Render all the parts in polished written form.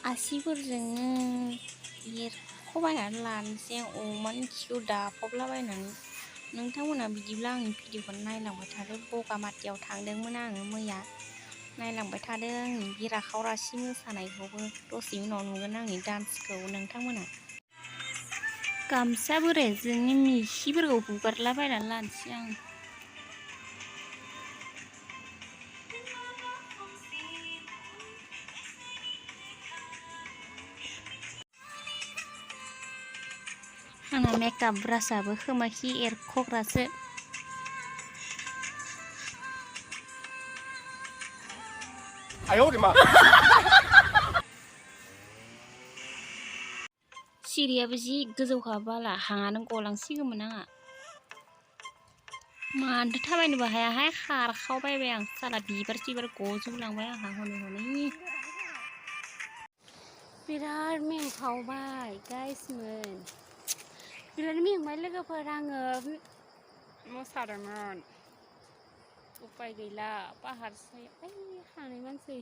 आसिफोरजोंनो एरख'बायनानै लानोसै अमानि खिखौ दाफबलाबायनानै। नोंथांमोना बिदिब्ला आंनि भिडिअखौ नायलांबाय थादो। बगामाथियाव थांदोंमोन आङो मैया, नायलांबाय थादो आंनि बे राखावरासि मोसानायखौबो। दसे उनाव नुगोन आंनि डान्सखौ नोंथांमोना। गामसा बोरायजोंनि मिखिफोरखौ हुगारलाबायनानै लानोसै आं। आंना मेकआप ब्रासआबो खोमा खि एरख'ग्रासो। सिरियाबो जि गोजौखा बाला हाङानो गलांसिगौमोन आंहा। मानोथो थाबायनोबो हायाहाय खारखावबायबाय आं। साला बिबार सिबार गजोबलांबाय आंहा हनै हनै। बिराद मेंखावबाय गाइसमोन, बिराद मेंबाय लोगोफोर। आङो मोसादोंमोन, उपाय गैला पाहारसे ओइ हानाय मानसि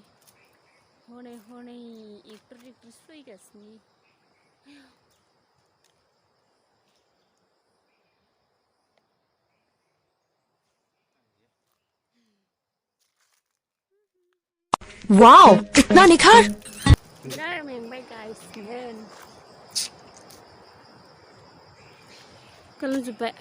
हनै हनै एक्टर एक्ट्रेस फैगासिनो। वाओ इतना निखार। बिराद मेंबाय गाइसमोन, गोलोमजोब्बाय।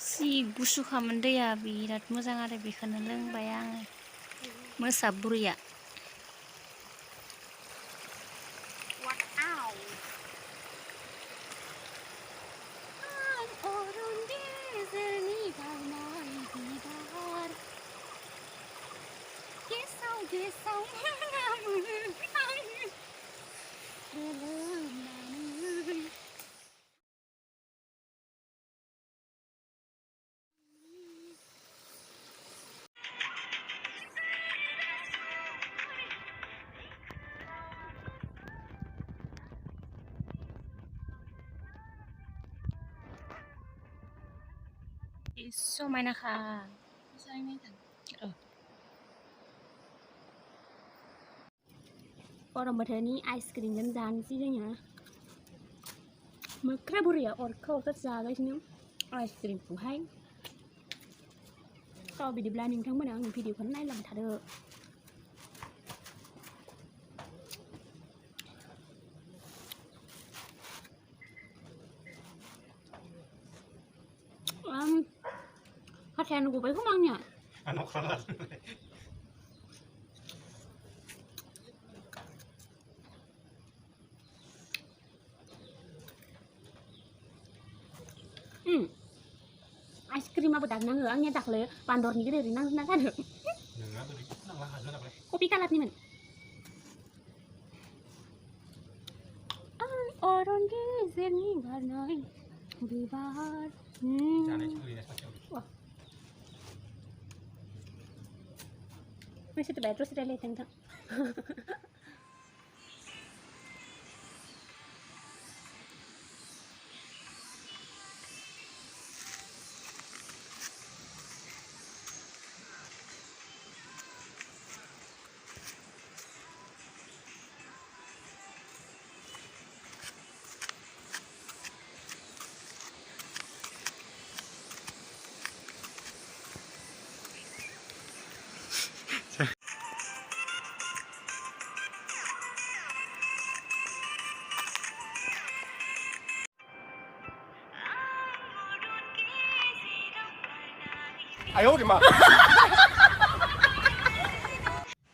जि गुसुखामोन दैया, बिराद मोजां आरो बेखौनो लोंबाय आङो। मोसा बुरैया समायनाखा। गरम बोथोरनि आइसक्रिमजों जानोसै जोङो। मोख्रा बुरैया अरखा जागासिनो आइसक्रिमखौहाय। बिदिब्ला नोंथांमोना आंनि भिडिअखौ नायलांबाय थादो। हाथायानो गबाय खोमा आंनिया। आइसक्रिमाबो दागनाङो आंनिया दाख्लै बान्दरनि गेदेरै नांना जादों। कपि कालारनिमोन। अरन गेजेरनि बारनाय बिबार। Masih terus terlihat tentang.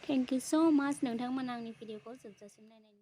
Thank you so much नोंथांमोन आंनि भिडिअखौ जोबजासिम नायनायनि